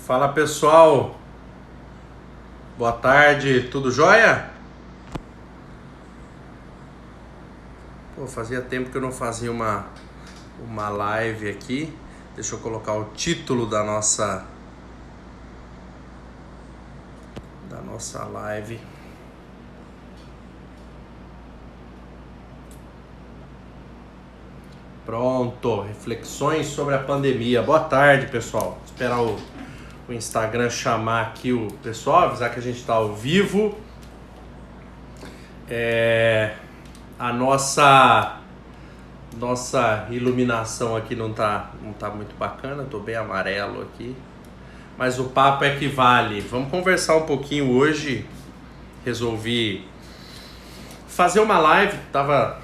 Fala pessoal, boa tarde, tudo jóia? Pô, fazia tempo que eu não fazia uma live aqui. Deixa eu colocar o título da nossa live. Pronto, reflexões sobre a pandemia. Boa tarde pessoal, vou esperar o Instagram chamar aqui o pessoal, avisar que a gente está ao vivo. A nossa iluminação aqui não tá muito bacana, tô bem amarelo aqui, mas o papo é que vale. Vamos conversar um pouquinho hoje. Resolvi fazer uma live, tava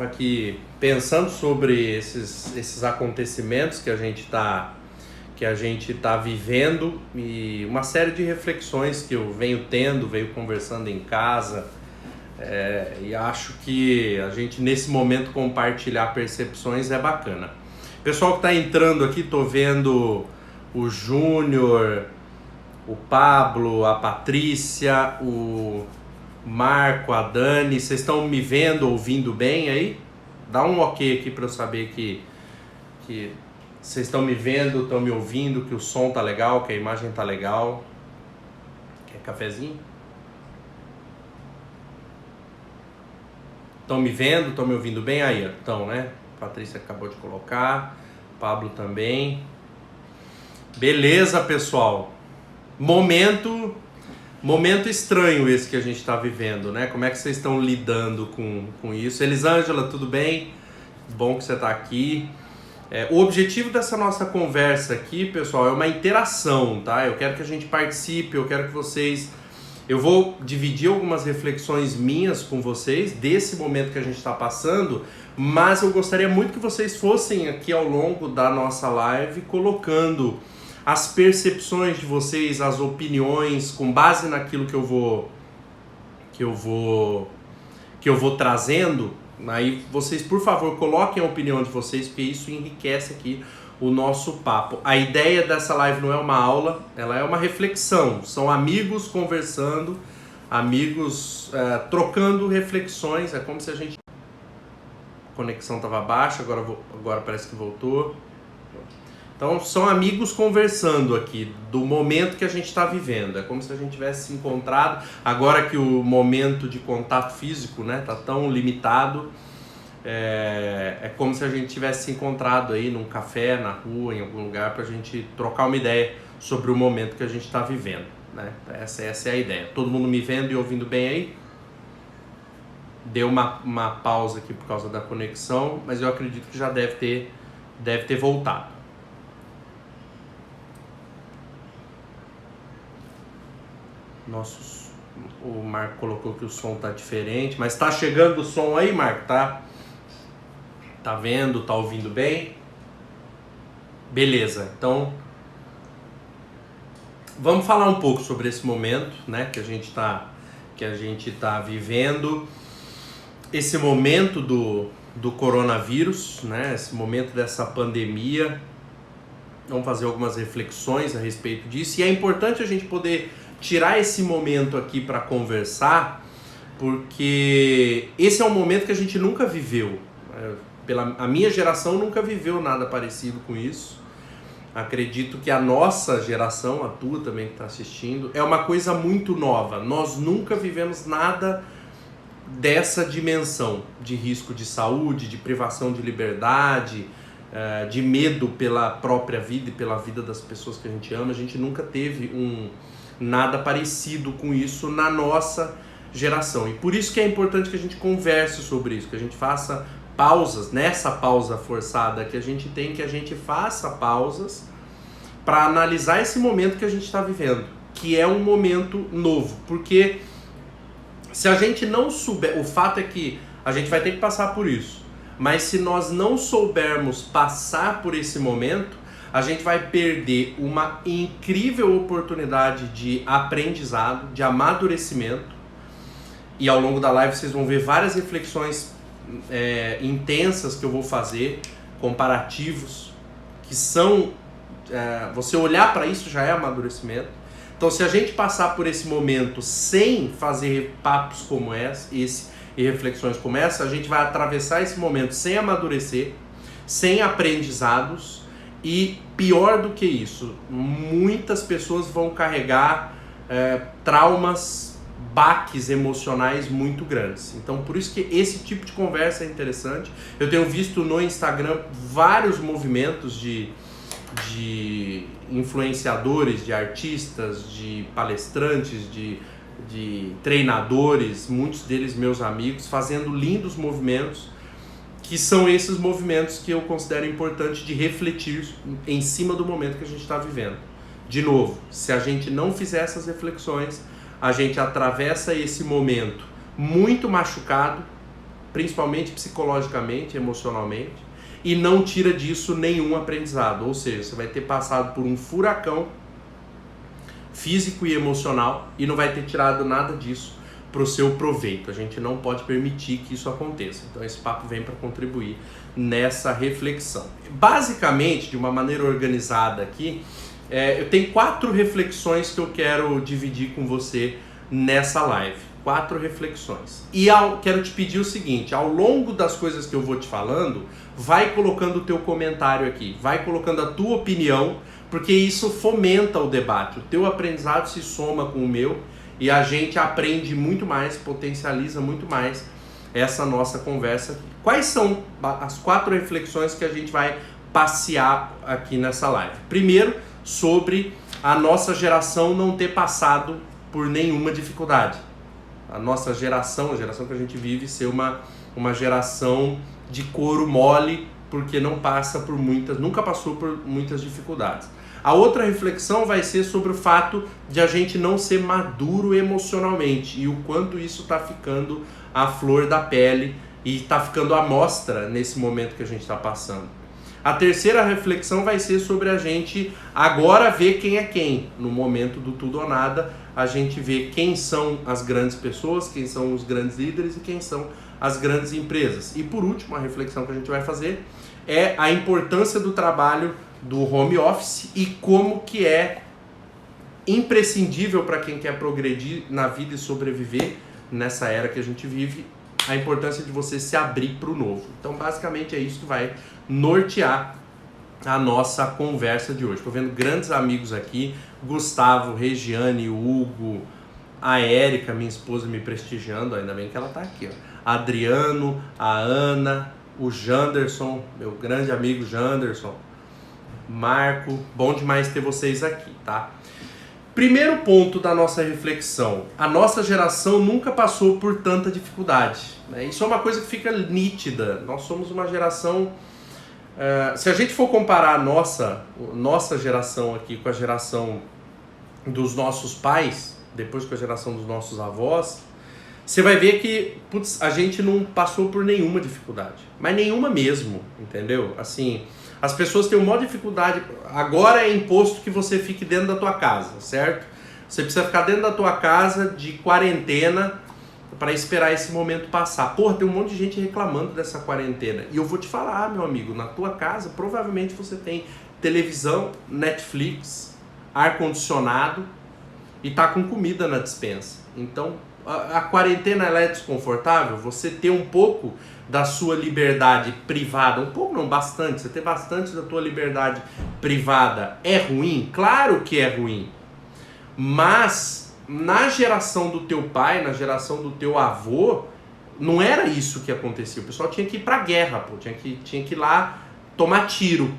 aqui pensando sobre esses acontecimentos que a gente tá vivendo e uma série de reflexões que eu venho conversando em casa. E acho que a gente nesse momento compartilhar percepções é bacana. Pessoal que está entrando aqui, tô vendo o Júnior, o Pablo, a Patrícia, o Marco, a Dani. Vocês estão me vendo, ouvindo bem aí? Dá um ok aqui para eu saber que vocês estão me vendo, estão me ouvindo, que o som tá legal, que a imagem tá legal. Quer cafezinho? Estão me vendo, estão me ouvindo bem? Aí, então, né? Patrícia acabou de colocar, Pablo também. Beleza, pessoal. Momento estranho esse que a gente está vivendo, né? Como é que vocês estão lidando com isso? Elisângela, tudo bem? Bom que você está aqui. O objetivo dessa nossa conversa aqui, pessoal, é uma interação, tá? Eu quero que a gente participe, eu quero que vocês... Eu vou dividir algumas reflexões minhas com vocês desse momento que a gente está passando, mas eu gostaria muito que vocês fossem aqui ao longo da nossa live colocando as percepções de vocês, as opiniões, com base naquilo que eu vou trazendo. Aí vocês, por favor, coloquem a opinião de vocês, porque isso enriquece aqui o nosso papo. A ideia dessa live não é uma aula, ela é uma reflexão. São amigos conversando, amigos trocando reflexões. É como se a gente... A conexão estava baixa, agora parece que voltou. Então são amigos conversando aqui do momento que a gente está vivendo. É como se a gente tivesse se encontrado. Agora que o momento de contato físico, né, tá tão limitado, é como se a gente tivesse se encontrado aí num café, na rua, em algum lugar, para a gente trocar uma ideia sobre o momento que a gente está vivendo, né? Essa é a ideia. Todo mundo me vendo e ouvindo bem aí? Deu uma pausa aqui por causa da conexão, mas eu acredito que já deve ter voltado. O Marco colocou que o som tá diferente, mas tá chegando o som aí, Marco, tá? Tá vendo, tá ouvindo bem? Beleza, então vamos falar um pouco sobre esse momento, né, que a gente tá vivendo, esse momento do coronavírus, né, esse momento dessa pandemia. Vamos fazer algumas reflexões a respeito disso, e é importante a gente poder tirar esse momento aqui para conversar, porque esse é um momento que a gente nunca viveu. A minha geração nunca viveu nada parecido com isso. Acredito que a nossa geração, a tua também que está assistindo, é uma coisa muito nova. Nós nunca vivemos nada dessa dimensão de risco de saúde, de privação de liberdade, de medo pela própria vida e pela vida das pessoas que a gente ama. A gente nunca teve nada parecido com isso na nossa geração. E por isso que é importante que a gente converse sobre isso, que a gente faça pausas, nessa pausa forçada que a gente tem, que a gente faça pausas para analisar esse momento que a gente está vivendo, que é um momento novo. Porque se a gente não souber, o fato é que a gente vai ter que passar por isso, mas se nós não soubermos passar por esse momento, a gente vai perder uma incrível oportunidade de aprendizado, de amadurecimento. E ao longo da live vocês vão ver várias reflexões intensas que eu vou fazer, comparativos, que são você olhar para isso já é amadurecimento. Então, se a gente passar por esse momento sem fazer papos como esse e reflexões como essa, a gente vai atravessar esse momento sem amadurecer, sem aprendizados e, pior do que isso, muitas pessoas vão carregar traumas, baques emocionais muito grandes. Então, por isso que esse tipo de conversa é interessante. Eu tenho visto no Instagram vários movimentos de influenciadores, de artistas, de palestrantes, de treinadores, muitos deles meus amigos, fazendo lindos movimentos, que são esses movimentos que eu considero importante de refletir em cima do momento que a gente está vivendo. De novo, se a gente não fizer essas reflexões, a gente atravessa esse momento muito machucado, principalmente psicologicamente, emocionalmente, e não tira disso nenhum aprendizado. Ou seja, você vai ter passado por um furacão físico e emocional e não vai ter tirado nada disso para o seu proveito. A gente não pode permitir que isso aconteça. Então esse papo vem para contribuir nessa reflexão. Basicamente, de uma maneira organizada aqui, eu tenho 4 reflexões que eu quero dividir com você nessa live. 4 reflexões. E quero te pedir o seguinte, ao longo das coisas que eu vou te falando, vai colocando o teu comentário aqui, vai colocando a tua opinião, porque isso fomenta o debate. O teu aprendizado se soma com o meu e a gente aprende muito mais, potencializa muito mais essa nossa conversa aqui. Quais são as 4 reflexões que a gente vai passear aqui nessa live? Primeiro, sobre a nossa geração não ter passado por nenhuma dificuldade. A nossa geração, a geração que a gente vive, ser uma geração de couro mole, porque não passa por nunca passou por muitas dificuldades. A outra reflexão vai ser sobre o fato de a gente não ser maduro emocionalmente e o quanto isso está ficando à flor da pele e está ficando à mostra nesse momento que a gente está passando. A terceira reflexão vai ser sobre a gente agora ver quem é quem. No momento do tudo ou nada, a gente vê quem são as grandes pessoas, quem são os grandes líderes e quem são as grandes empresas. E por último, a reflexão que a gente vai fazer é a importância do trabalho do home office e como que é imprescindível para quem quer progredir na vida e sobreviver nessa era que a gente vive, a importância de você se abrir para o novo. Então, basicamente, é isso que vai nortear a nossa conversa de hoje. Estou vendo grandes amigos aqui, Gustavo, Regiane, Hugo, a Érica, minha esposa, me prestigiando, ainda bem que ela está aqui, ó. Adriano, a Ana, o Janderson, meu grande amigo Janderson, Marco, bom demais ter vocês aqui, tá? Primeiro ponto da nossa reflexão, a nossa geração nunca passou por tanta dificuldade, né? Isso é uma coisa que fica nítida, nós somos uma geração, se a gente for comparar a nossa geração aqui com a geração dos nossos pais, depois com a geração dos nossos avós, você vai ver que, putz, a gente não passou por nenhuma dificuldade, mas nenhuma mesmo, entendeu? Assim, as pessoas têm uma dificuldade, agora é imposto que você fique dentro da tua casa, certo? Você precisa ficar dentro da tua casa de quarentena para esperar esse momento passar. Porra, tem um monte de gente reclamando dessa quarentena. E eu vou te falar, meu amigo, na tua casa provavelmente você tem televisão, Netflix, ar-condicionado e tá com comida na despensa. Então, a quarentena ela é desconfortável, você ter um pouco da sua liberdade privada, um pouco não, bastante, você ter bastante da tua liberdade privada é ruim? Claro que é ruim, mas na geração do teu pai, na geração do teu avô, não era isso que acontecia, o pessoal tinha que ir pra guerra, pô, tinha que ir lá tomar tiro,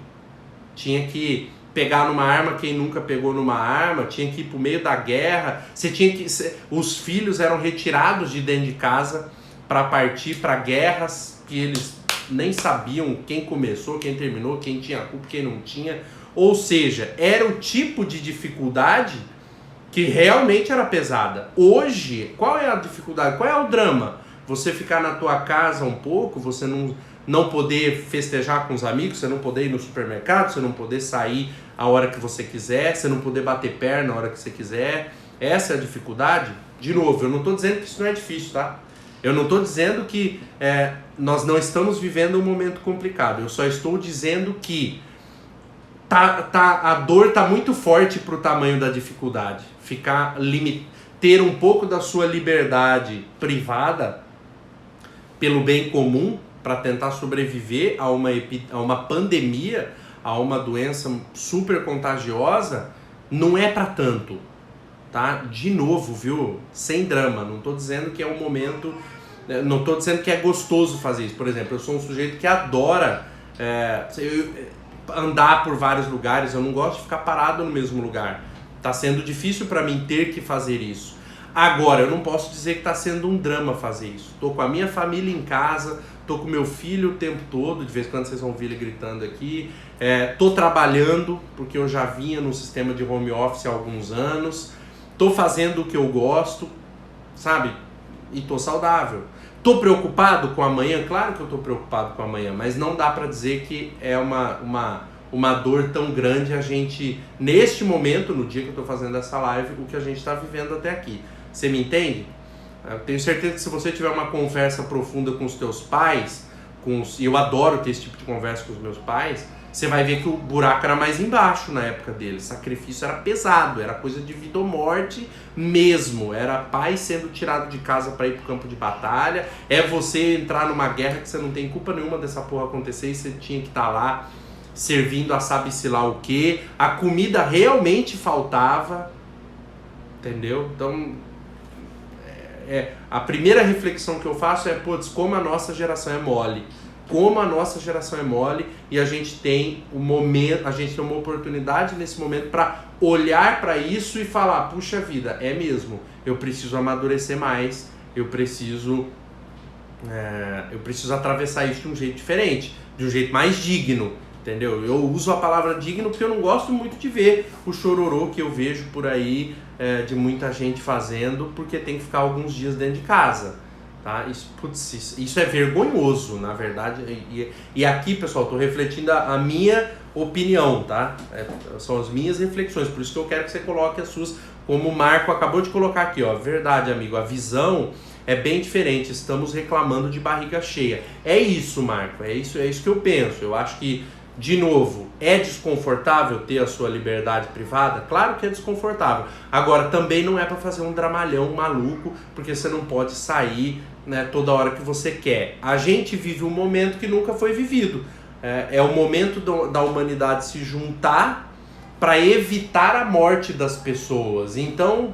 tinha que pegar numa arma quem nunca pegou numa arma, tinha que ir pro meio da guerra, os filhos eram retirados de dentro de casa para partir para guerras que eles nem sabiam quem começou, quem terminou, quem tinha culpa, quem não tinha. Ou seja, era o tipo de dificuldade que realmente era pesada. Hoje, qual é a dificuldade? Qual é o drama? Você ficar na tua casa um pouco, você não poder festejar com os amigos, você não poder ir no supermercado, você não poder sair a hora que você quiser, você não poder bater perna a hora que você quiser. Essa é a dificuldade? De novo, eu não estou dizendo que isso não é difícil, tá? Eu não estou dizendo que nós não estamos vivendo um momento complicado. Eu só estou dizendo que a dor tá muito forte pro tamanho da dificuldade. Ter um pouco da sua liberdade privada pelo bem comum para tentar sobreviver a uma pandemia, a uma doença super contagiosa, não é para tanto, tá? De novo, viu? Sem drama, não tô dizendo que é um momento, não tô dizendo que é gostoso fazer isso. Por exemplo, eu sou um sujeito que adora andar por vários lugares, eu não gosto de ficar parado no mesmo lugar. Tá sendo difícil para mim ter que fazer isso. Agora, eu não posso dizer que tá sendo um drama fazer isso. Tô com a minha família em casa, tô com meu filho o tempo todo, de vez em quando vocês vão ouvir ele gritando aqui. Tô trabalhando, porque eu já vinha no sistema de home office há alguns anos. Tô fazendo o que eu gosto, sabe? E tô saudável. Tô preocupado com amanhã? Claro que eu tô preocupado com amanhã, mas não dá pra dizer que é uma dor tão grande a gente, neste momento, no dia que eu tô fazendo essa live, o que a gente tá vivendo até aqui. Você me entende? Eu tenho certeza que se você tiver uma conversa profunda com os teus pais, e eu adoro ter esse tipo de conversa com os meus pais, você vai ver que o buraco era mais embaixo na época deles. O sacrifício era pesado, era coisa de vida ou morte mesmo. Era pai sendo tirado de casa para ir pro campo de batalha. É você entrar numa guerra que você não tem culpa nenhuma dessa porra acontecer e você tinha que estar lá servindo a sabe-se lá o quê. A comida realmente faltava, entendeu? Então, a primeira reflexão que eu faço é, putz, como a nossa geração é mole. Como a nossa geração é mole e a gente tem a gente tem uma oportunidade nesse momento para olhar para isso e falar, puxa vida, é mesmo, eu preciso amadurecer mais, eu preciso atravessar isso de um jeito diferente, de um jeito mais digno, entendeu? Eu uso a palavra digno porque eu não gosto muito de ver o chororô que eu vejo por aí de muita gente fazendo porque tem que ficar alguns dias dentro de casa. Tá? Isso é vergonhoso, na verdade. E aqui, pessoal, estou refletindo a minha opinião, tá? São as minhas reflexões, por isso que eu quero que você coloque as suas, como o Marco acabou de colocar aqui, ó. Verdade, amigo, a visão é bem diferente, estamos reclamando de barriga cheia. É isso, Marco, é isso que eu penso. Eu acho que, de novo, é desconfortável ter a sua liberdade privada? Claro que é desconfortável. Agora, também não é para fazer um dramalhão maluco, porque você não pode sair, né, toda hora que você quer. A gente vive um momento que nunca foi vivido. É o momento da humanidade se juntar para evitar a morte das pessoas. Então,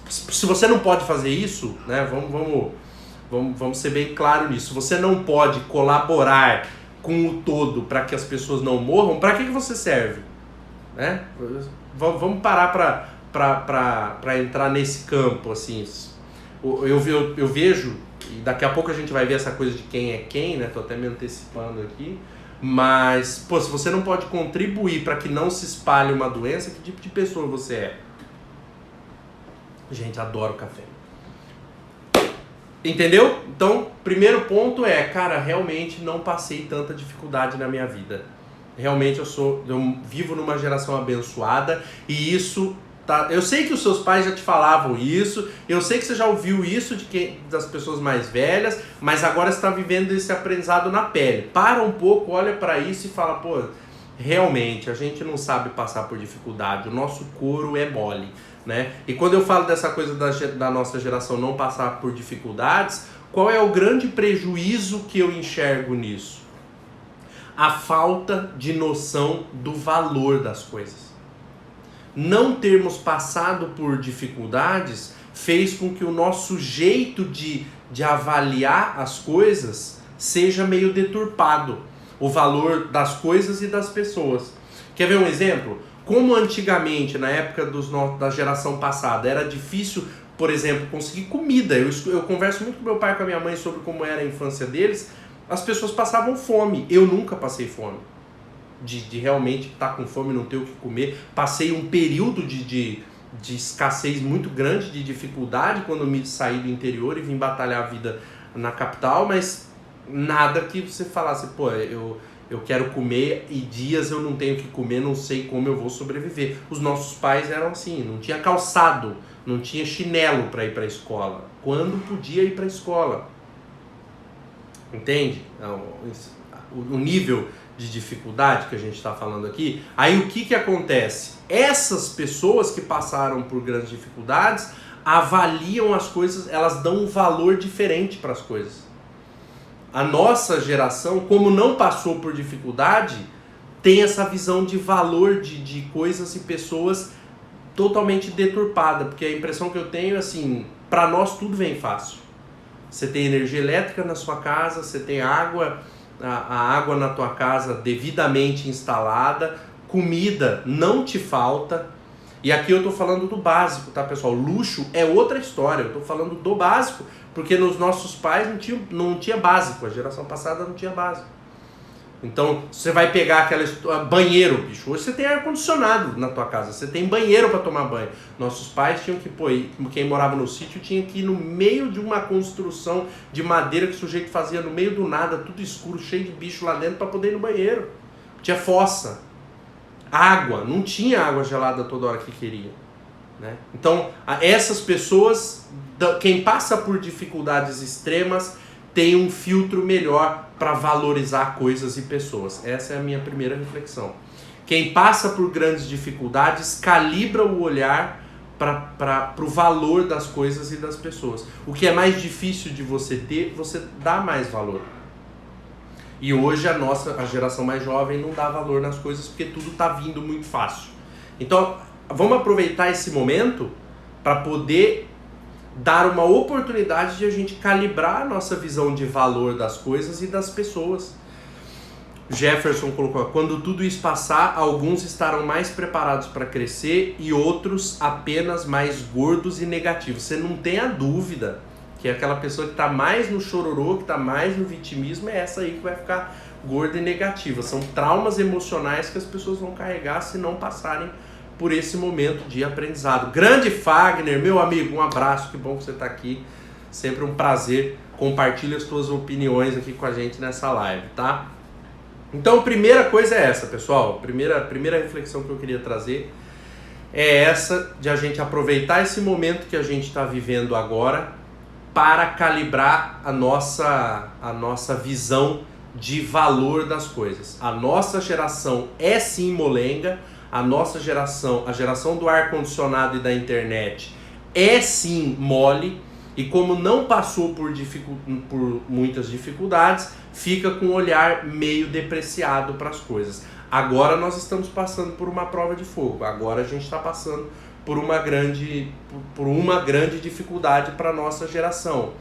se você não pode fazer isso, né, vamos ser bem claro nisso. Se você não pode colaborar com o todo para que as pessoas não morram, para que você serve? Né? Vamos parar para entrar nesse campo, assim. Eu vejo, e daqui a pouco a gente vai ver essa coisa de quem é quem, né? Tô até me antecipando aqui, mas, pô, se você não pode contribuir para que não se espalhe uma doença, que tipo de pessoa você é? Gente, adoro café. Entendeu? Então, primeiro ponto é, cara, realmente não passei tanta dificuldade na minha vida. Realmente eu vivo numa geração abençoada e isso tá. Eu sei que os seus pais já te falavam isso, eu sei que você já ouviu isso das pessoas mais velhas, mas agora você está vivendo esse aprendizado na pele. Para um pouco, olha para isso e fala, pô, realmente a gente não sabe passar por dificuldade, o nosso couro é mole. Né? E quando eu falo dessa coisa da nossa geração não passar por dificuldades, qual é o grande prejuízo que eu enxergo nisso? A falta de noção do valor das coisas. Não termos passado por dificuldades fez com que o nosso jeito de avaliar as coisas seja meio deturpado. O valor das coisas e das pessoas. Quer ver um exemplo? Como antigamente, na época da geração passada, era difícil, por exemplo, conseguir comida. Eu converso muito com meu pai e com a minha mãe sobre como era a infância deles. As pessoas passavam fome. Eu nunca passei fome. De realmente estar com fome e não ter o que comer. Passei um período de escassez muito grande, de dificuldade, quando eu me saí do interior e vim batalhar a vida na capital, mas nada que você falasse, pô, eu quero comer e dias eu não tenho que comer, não sei como eu vou sobreviver. Os nossos pais eram assim, não tinha calçado, não tinha chinelo para ir para a escola. Quando podia ir para a escola? Entende? O nível de dificuldade que a gente está falando aqui, aí o que acontece? Essas pessoas que passaram por grandes dificuldades avaliam as coisas, elas dão um valor diferente para as coisas. A nossa geração, como não passou por dificuldade, tem essa visão de valor de coisas e pessoas totalmente deturpada, porque a impressão que eu tenho é assim, para nós tudo vem fácil. Você tem energia elétrica na sua casa, você tem água, a água na tua casa devidamente instalada, comida não te falta. E aqui eu tô falando do básico, tá, pessoal? Luxo é outra história, eu tô falando do básico, porque nos nossos pais não tinha básico, a geração passada não tinha básico. Então, você vai pegar banheiro, bicho. Hoje você tem ar-condicionado na tua casa, você tem banheiro para tomar banho. Nossos pais tinham que, quem morava no sítio tinha que ir no meio de uma construção de madeira que o sujeito fazia no meio do nada, tudo escuro, cheio de bicho lá dentro para poder ir no banheiro. Tinha fossa. Água, não tinha água gelada toda hora que queria. Né? Então, essas pessoas, quem passa por dificuldades extremas, tem um filtro melhor para valorizar coisas e pessoas. Essa é a minha primeira reflexão. Quem passa por grandes dificuldades calibra o olhar para o valor das coisas e das pessoas. O que é mais difícil de você ter, você dá mais valor. E hoje a geração mais jovem não dá valor nas coisas porque tudo está vindo muito fácil. Então, vamos aproveitar esse momento para poder dar uma oportunidade de a gente calibrar a nossa visão de valor das coisas e das pessoas. Jefferson colocou, quando tudo isso passar, alguns estarão mais preparados para crescer e outros apenas mais gordos e negativos. Você não tem a dúvida que aquela pessoa que está mais no chororô, que está mais no vitimismo, é essa aí que vai ficar gorda e negativa. São traumas emocionais que as pessoas vão carregar se não passarem por esse momento de aprendizado. Grande Fagner, meu amigo, um abraço, que bom que você está aqui. Sempre um prazer. Compartilha as suas opiniões aqui com a gente nessa live, tá? Então, a primeira coisa é essa, pessoal. Primeira reflexão que eu queria trazer é essa, de a gente aproveitar esse momento que a gente está vivendo agora para calibrar a nossa visão de valor das coisas. A nossa geração é sim molenga, a nossa geração, a geração do ar-condicionado e da internet é sim mole, e como não passou por muitas dificuldades, fica com um olhar meio depreciado para as coisas. Agora nós estamos passando por uma prova de fogo, agora a gente está passando por uma grande dificuldade para a nossa geração.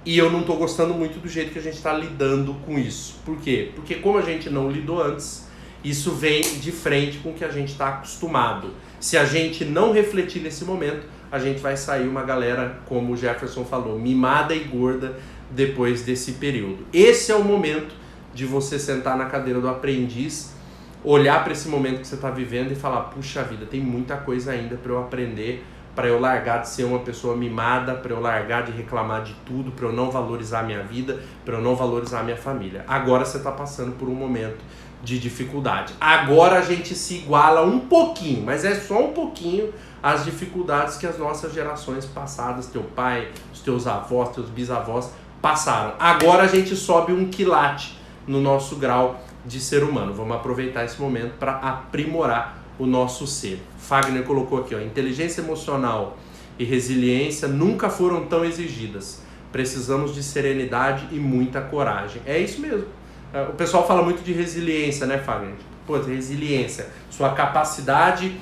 E eu não estou gostando muito do jeito que a gente está lidando com isso. Por quê? Porque como a gente não lidou antes, isso vem de frente com o que a gente está acostumado. Se a gente não refletir nesse momento, a gente vai sair uma galera, como o Jefferson falou, mimada e gorda depois desse período. Esse é o momento de você sentar na cadeira do aprendiz, olhar para esse momento que você está vivendo e falar, puxa vida, tem muita coisa ainda para eu aprender, para eu largar de ser uma pessoa mimada, para eu largar de reclamar de tudo, para eu não valorizar a minha vida, para eu não valorizar a minha família. Agora você está passando por um momento de dificuldade. Agora a gente se iguala um pouquinho, mas é só um pouquinho às dificuldades que as nossas gerações passadas, teu pai, os teus avós, teus bisavós passaram. Agora a gente sobe um quilate no nosso grau de ser humano. Vamos aproveitar esse momento para aprimorar o nosso ser. Fagner colocou aqui, ó, inteligência emocional e resiliência nunca foram tão exigidas. Precisamos de serenidade e muita coragem. É isso mesmo. O pessoal fala muito de resiliência, né, Fagner? Pô, resiliência, sua capacidade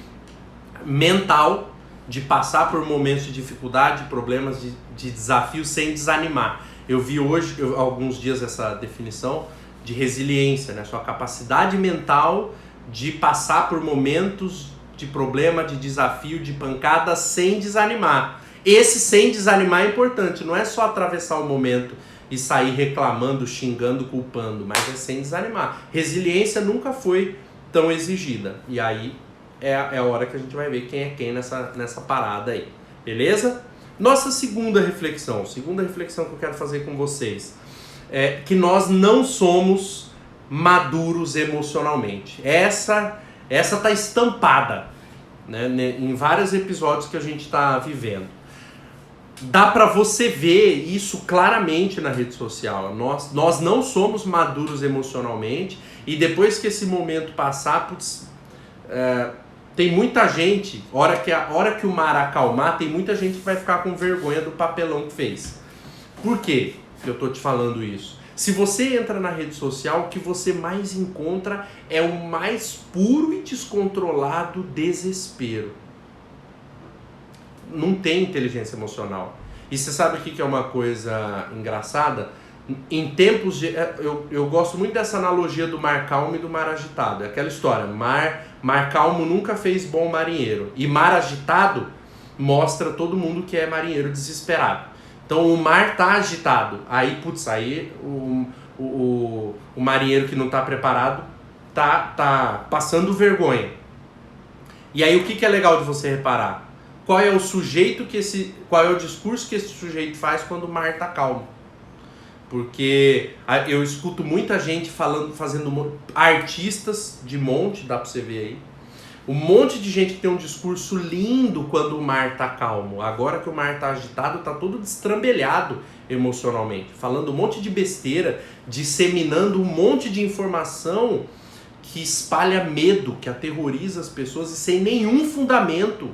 mental de passar por momentos de dificuldade, problemas, de desafio sem desanimar. Eu vi hoje, alguns dias, essa definição de resiliência, né? Sua capacidade mental de passar por momentos de problema, de desafio, de pancada sem desanimar. Esse sem desanimar é importante, não é só atravessar o momento e sair reclamando, xingando, culpando, mas é sem desanimar. Resiliência nunca foi tão exigida. E aí é a hora que a gente vai ver quem é quem nessa parada aí. Beleza? Nossa segunda reflexão que eu quero fazer com vocês é que nós não somos maduros emocionalmente. Essa tá estampada, né, em vários episódios que a gente está vivendo. dá para você ver isso claramente na rede social. Nós não somos maduros emocionalmente, e depois que esse momento passar, putz, tem muita gente, hora que o mar acalmar, tem muita gente que vai ficar com vergonha do papelão que fez. Por quê que eu tô te falando isso? Se você entra na rede social, o que você mais encontra é o mais puro e descontrolado desespero. Não tem inteligência emocional. E você sabe o que é uma coisa engraçada? Em tempos de... Eu gosto muito dessa analogia do mar calmo e do mar agitado. É aquela história, mar calmo nunca fez bom marinheiro. E mar agitado mostra todo mundo que é marinheiro desesperado. Então o mar tá agitado. Aí, putz, aí o marinheiro que não tá preparado tá passando vergonha. E aí o que é legal de você reparar? Qual é o qual é o discurso que esse sujeito faz quando o mar tá calmo? Porque eu escuto muita gente fazendo artistas de monte, dá pra você ver aí. Um monte de gente que tem um discurso lindo quando o mar tá calmo. Agora que o mar tá agitado, tá todo destrambelhado emocionalmente. Falando um monte de besteira, disseminando um monte de informação que espalha medo, que aterroriza as pessoas e sem nenhum fundamento.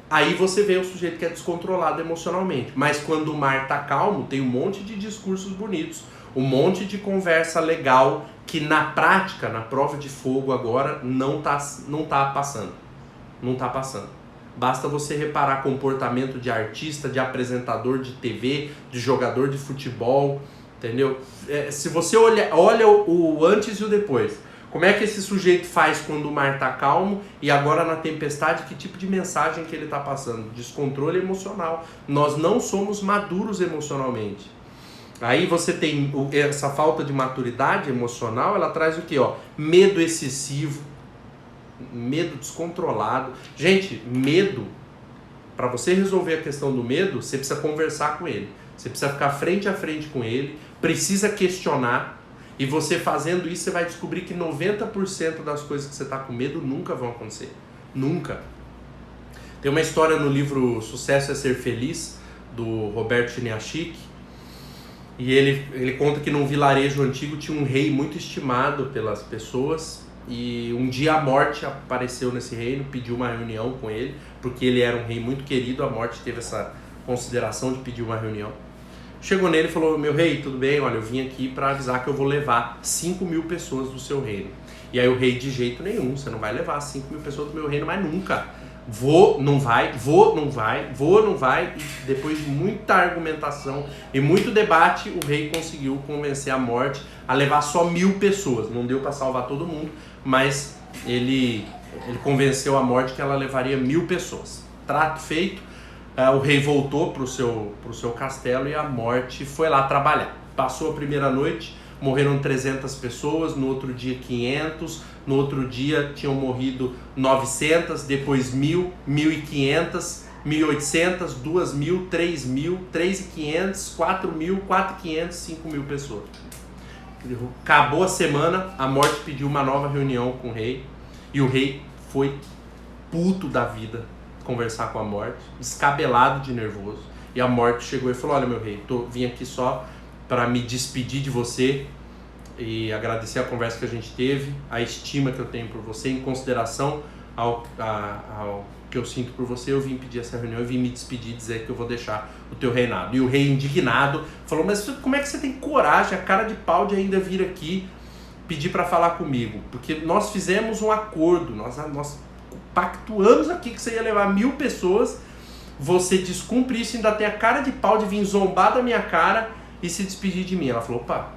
Aí você vê o sujeito que é descontrolado emocionalmente. Mas quando o mar tá calmo, tem um monte de discursos bonitos, um monte de conversa legal que na prática, na prova de fogo agora, não tá passando. Não tá passando. Basta você reparar comportamento de artista, de apresentador de TV, de jogador de futebol, entendeu? Se você olha o antes e o depois, como é que esse sujeito faz quando o mar tá calmo e agora na tempestade, que tipo de mensagem que ele tá passando? Descontrole emocional. Nós não somos maduros emocionalmente. Aí você tem essa falta de maturidade emocional, ela traz o quê? Medo excessivo, medo descontrolado. Gente, medo, para você resolver a questão do medo, você precisa conversar com ele. Você precisa ficar frente a frente com ele, precisa questionar. E você fazendo isso, você vai descobrir que 90% das coisas que você está com medo nunca vão acontecer. Nunca. Tem uma história no livro Sucesso é Ser Feliz, do Roberto Chiniachik, e ele conta que num vilarejo antigo tinha um rei muito estimado pelas pessoas, e um dia a morte apareceu nesse reino, pediu uma reunião com ele, porque ele era um rei muito querido, a morte teve essa consideração de pedir uma reunião. Chegou nele e falou: meu rei, tudo bem? Olha, eu vim aqui para avisar que eu vou levar 5.000 pessoas do seu reino. E aí o rei, de jeito nenhum, você não vai levar 5.000 pessoas do meu reino, mas nunca. Não vai. E depois de muita argumentação e muito debate, o rei conseguiu convencer a morte a levar só 1.000 pessoas. Não deu para salvar todo mundo, mas ele convenceu a morte que ela levaria 1.000 pessoas. Trato feito. O rei voltou pro seu castelo e a morte foi lá trabalhar. Passou a primeira noite, morreram 300 pessoas, no outro dia 500, no outro dia tinham morrido 900, depois 1.000, 1.500, 1.800, 2.000, 3.000, 3.500, 4.000, 4.500, 5.000 pessoas. Acabou a semana, a morte pediu uma nova reunião com o rei e o rei foi puto da vida conversar com a morte, descabelado de nervoso, e a morte chegou e falou: olha, meu rei, vim aqui só para me despedir de você e agradecer a conversa que a gente teve, a estima que eu tenho por você, em consideração ao que eu sinto por você, eu vim pedir essa reunião, eu vim me despedir, dizer que eu vou deixar o teu reinado. E o rei, indignado, falou: mas como é que você tem coragem, a cara de pau, de ainda vir aqui pedir para falar comigo? Porque nós fizemos um acordo, nós pactuamos aqui que você ia levar 1.000 pessoas, você descumpre isso e ainda tem a cara de pau de vir zombar da minha cara e se despedir de mim. Ela falou: opa,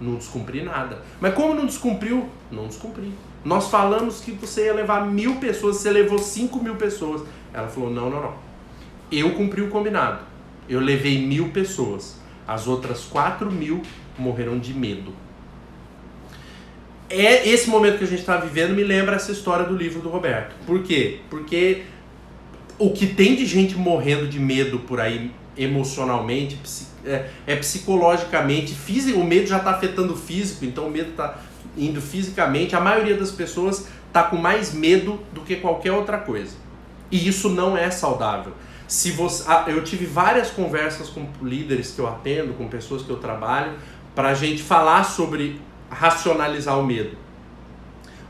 não descumpri nada. Mas como não descumpriu? Não descumpri. Nós falamos que você ia levar 1.000 pessoas, você levou 5.000 pessoas. Ela falou: não. Eu cumpri o combinado. Eu levei 1.000 pessoas. As outras 4.000 morreram de medo. Esse momento que a gente está vivendo me lembra essa história do livro do Roberto. Por quê? Porque o que tem de gente morrendo de medo por aí, emocionalmente, psicologicamente, físico, o medo já está afetando o físico, então o medo está indo fisicamente. A maioria das pessoas está com mais medo do que qualquer outra coisa. E isso não é saudável. Se você, eu tive várias conversas com líderes que eu atendo, com pessoas que eu trabalho, para a gente falar sobre racionalizar o medo.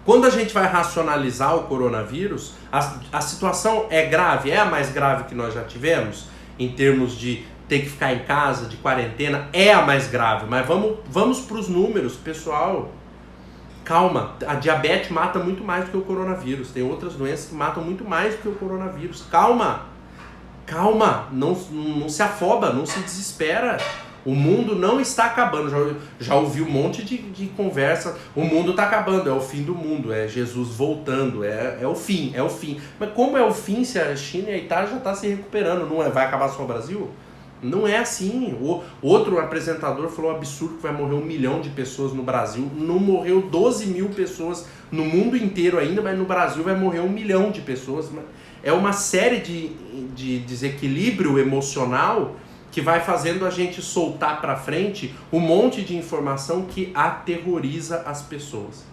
Quando a gente vai racionalizar o coronavírus, a situação é grave, é a mais grave que nós já tivemos, em termos de ter que ficar em casa, de quarentena, é a mais grave, mas vamos para os números, pessoal. Calma, a diabetes mata muito mais do que o coronavírus, tem outras doenças que matam muito mais do que o coronavírus. Calma, não se afoba, não se desespera. O mundo não está acabando. Já ouvi um monte de conversa. O mundo está acabando, é o fim do mundo, é Jesus voltando, é o fim. Mas como é o fim se a China e a Itália já estão se recuperando? Não vai acabar só o Brasil? Não é assim. O outro apresentador falou um absurdo que vai morrer 1 milhão de pessoas no Brasil. Não morreu 12 mil pessoas no mundo inteiro ainda, mas no Brasil vai morrer 1 milhão de pessoas. É uma série de desequilíbrio emocional que vai fazendo a gente soltar para frente um monte de informação que aterroriza as pessoas.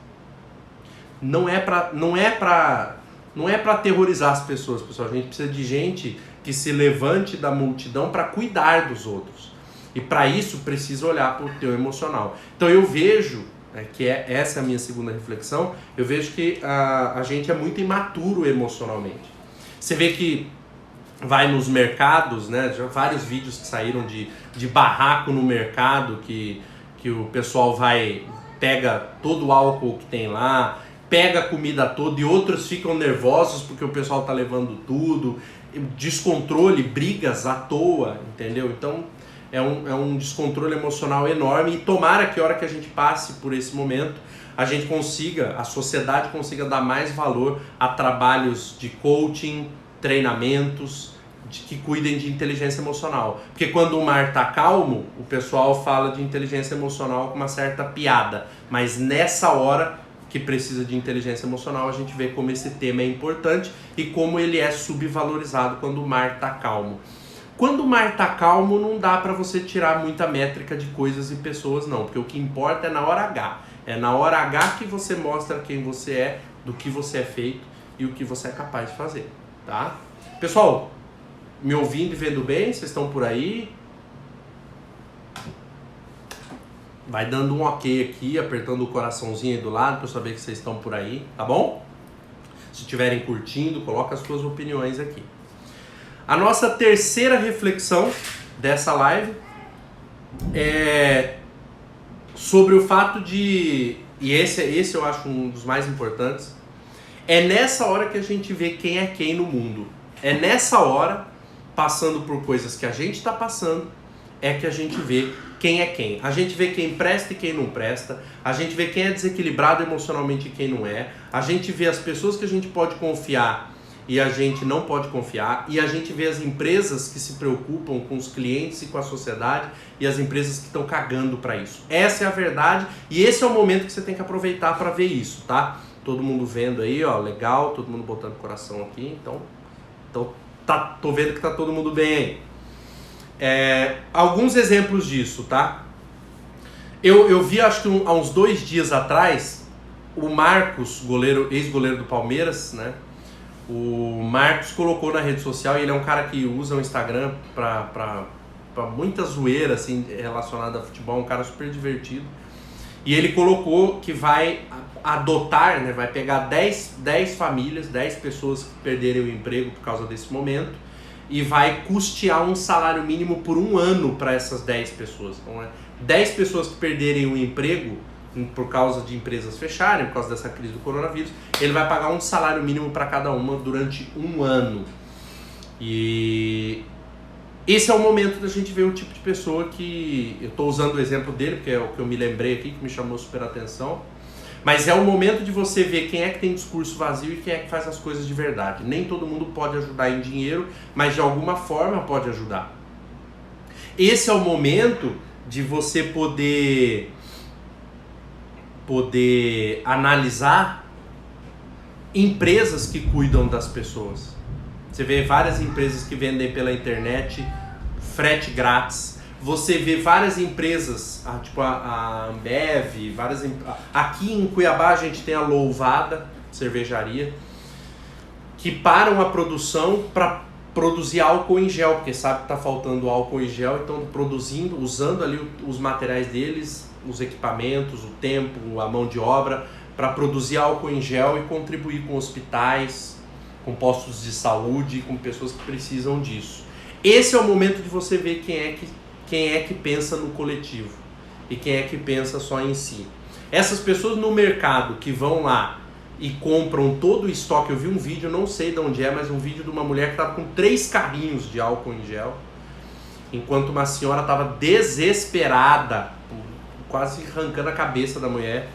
Não é para aterrorizar as pessoas, pessoal. A gente precisa de gente que se levante da multidão para cuidar dos outros. E para isso precisa olhar para o teu emocional. Então eu vejo, essa é a minha segunda reflexão, eu vejo que a gente é muito imaturo emocionalmente. Você vê que vai nos mercados, né? Já vários vídeos que saíram de barraco no mercado, que o pessoal pega todo o álcool que tem lá, pega a comida toda, e outros ficam nervosos porque o pessoal tá levando tudo, descontrole, brigas à toa, entendeu? Então é um descontrole emocional enorme, e tomara que a hora que a gente passe por esse momento, a sociedade consiga dar mais valor a trabalhos de coaching, treinamentos que cuidem de inteligência emocional. Porque quando o mar tá calmo, o pessoal fala de inteligência emocional com uma certa piada, mas nessa hora que precisa de inteligência emocional, a gente vê como esse tema é importante e como ele é subvalorizado quando o mar tá calmo. Quando o mar tá calmo, não dá para você tirar muita métrica de coisas e pessoas, não, porque o que importa é na hora H. É na hora H que você mostra quem você é, do que você é feito e o que você é capaz de fazer, tá? Pessoal, me ouvindo e vendo bem? Vocês estão por aí? Vai dando um ok aqui, apertando o coraçãozinho aí do lado para eu saber que vocês estão por aí, tá bom? Se estiverem curtindo, coloca as suas opiniões aqui. A nossa terceira reflexão dessa live é sobre o fato de, e esse eu acho um dos mais importantes, é nessa hora que a gente vê quem é quem no mundo. É nessa hora, passando por coisas que a gente está passando, é que a gente vê quem é quem. A gente vê quem presta e quem não presta. A gente vê quem é desequilibrado emocionalmente e quem não é. A gente vê as pessoas que a gente pode confiar e a gente não pode confiar. E a gente vê as empresas que se preocupam com os clientes e com a sociedade e as empresas que estão cagando para isso. Essa é a verdade e esse é o momento que você tem que aproveitar para ver isso, tá? Todo mundo vendo aí, ó, legal, todo mundo botando coração aqui, então tô vendo que tá todo mundo bem aí. Alguns exemplos disso, tá? Eu vi, acho que há uns 2 dias atrás, o Marcos, ex-goleiro do Palmeiras, né? O Marcos colocou na rede social, e ele é um cara que usa o Instagram pra muita zoeira, assim, relacionada a futebol, um cara super divertido. E ele colocou que vai adotar, né, vai pegar 10 famílias, 10 pessoas que perderem o emprego por causa desse momento e vai custear um salário mínimo por 1 ano para essas 10 pessoas. Então, 10 pessoas que perderem o emprego por causa de empresas fecharem, por causa dessa crise do coronavírus, ele vai pagar um salário mínimo para cada uma durante 1 ano. E esse é o momento da gente ver o tipo de pessoa que... Eu estou usando o exemplo dele, porque é o que eu me lembrei aqui, que me chamou super atenção. Mas é o momento de você ver quem é que tem discurso vazio e quem é que faz as coisas de verdade. Nem todo mundo pode ajudar em dinheiro, mas de alguma forma pode ajudar. Esse é o momento de você poder analisar empresas que cuidam das pessoas. Você vê várias empresas que vendem pela internet, frete grátis. Você vê várias empresas, tipo a Ambev, aqui em Cuiabá a gente tem a Louvada, cervejaria, que param a produção para produzir álcool em gel, porque sabe que tá faltando álcool em gel, então produzindo, usando ali os materiais deles, os equipamentos, o tempo, a mão de obra, para produzir álcool em gel e contribuir com hospitais, com postos de saúde, com pessoas que precisam disso. Esse é o momento de você ver quem é que pensa no coletivo e quem é que pensa só em si. Essas pessoas no mercado que vão lá e compram todo o estoque, eu vi um vídeo, não sei de onde é, mas um vídeo de uma mulher que estava com 3 carrinhos de álcool em gel, enquanto uma senhora estava desesperada, quase arrancando a cabeça da mulher,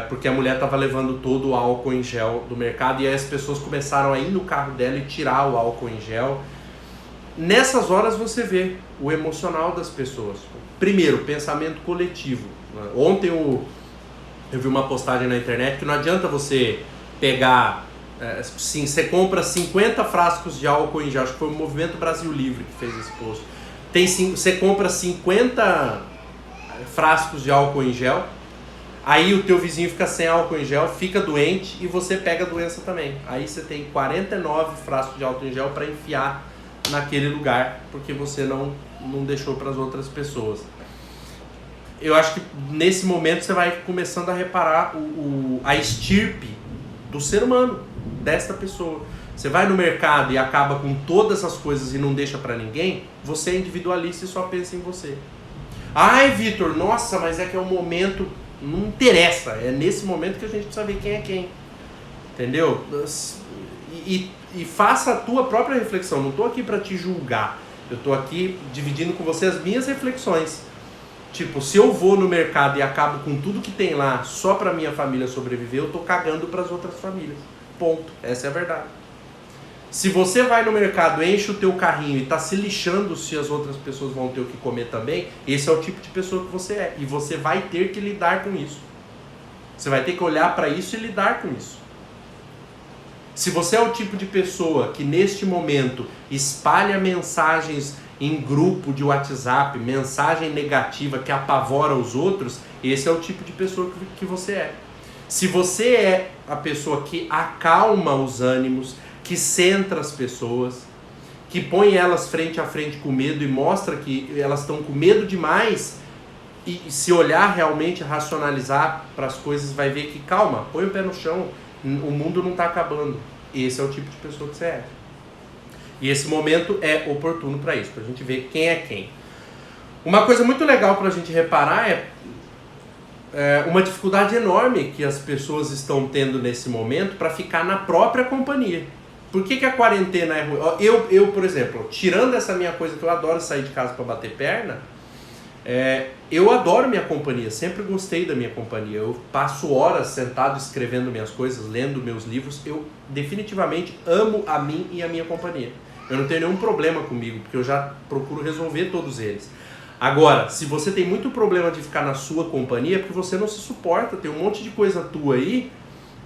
porque a mulher estava levando todo o álcool em gel do mercado, e aí as pessoas começaram a ir no carro dela e tirar o álcool em gel. Nessas horas você vê o emocional das pessoas. Primeiro, pensamento coletivo. Ontem eu vi uma postagem na internet que não adianta você pegar, sim, você compra 50 frascos de álcool em gel, acho que foi o Movimento Brasil Livre que fez esse post. Você compra 50 frascos de álcool em gel, aí o teu vizinho fica sem álcool em gel, fica doente e você pega a doença também. Aí você tem 49 frascos de álcool em gel para enfiar naquele lugar, porque você não deixou para as outras pessoas. Eu acho que nesse momento você vai começando a reparar a estirpe do ser humano, desta pessoa. Você vai no mercado e acaba com todas as coisas e não deixa para ninguém, você é individualista e só pensa em você. Ai, Vitor, nossa, mas é que é o momento, não interessa, é nesse momento que a gente precisa ver quem é quem. Entendeu? E faça a tua própria reflexão, não estou aqui para te julgar, eu estou aqui dividindo com você as minhas reflexões. Tipo, se eu vou no mercado e acabo com tudo que tem lá só para minha família sobreviver, eu estou cagando para as outras famílias. Ponto. Essa é a verdade. Se você vai no mercado, enche o teu carrinho e está se lixando se as outras pessoas vão ter o que comer também, esse é o tipo de pessoa que você é. E você vai ter que lidar com isso. Você vai ter que olhar para isso e lidar com isso. Se você é o tipo de pessoa que neste momento espalha mensagens em grupo de WhatsApp, mensagem negativa que apavora os outros, esse é o tipo de pessoa que você é. Se você é a pessoa que acalma os ânimos, que centra as pessoas, que põe elas frente a frente com medo e mostra que elas estão com medo demais, e se olhar realmente, racionalizar para as coisas, vai ver que calma, põe o pé no chão, o mundo não está acabando. Esse é o tipo de pessoa que você é. E esse momento é oportuno para isso, para a gente ver quem é quem. Uma coisa muito legal para a gente reparar é uma dificuldade enorme que as pessoas estão tendo nesse momento para ficar na própria companhia. Por que a quarentena é ruim? Eu, por exemplo, tirando essa minha coisa que eu adoro sair de casa para bater perna, eu adoro minha companhia, sempre gostei da minha companhia. Eu passo horas sentado escrevendo minhas coisas, lendo meus livros. Eu definitivamente amo a mim e a minha companhia. Eu não tenho nenhum problema comigo, porque eu já procuro resolver todos eles. Agora, se você tem muito problema de ficar na sua companhia, é porque você não se suporta. Tem um monte de coisa tua aí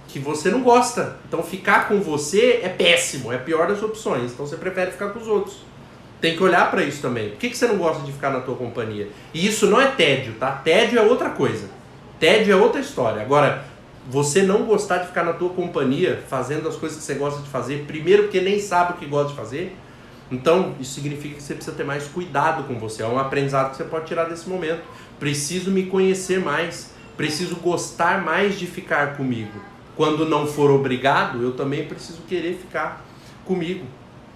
que você não gosta. Então ficar com você é péssimo, é a pior das opções. Então você prefere ficar com os outros. Tem que olhar para isso também. Por que você não gosta de ficar na tua companhia? E isso não é tédio, tá? Tédio é outra coisa. Tédio é outra história. Agora, você não gostar de ficar na tua companhia, fazendo as coisas que você gosta de fazer, primeiro porque nem sabe o que gosta de fazer, então isso significa que você precisa ter mais cuidado com você. É um aprendizado que você pode tirar desse momento. Preciso me conhecer mais. Preciso gostar mais de ficar comigo. Quando não for obrigado, eu também preciso querer ficar comigo.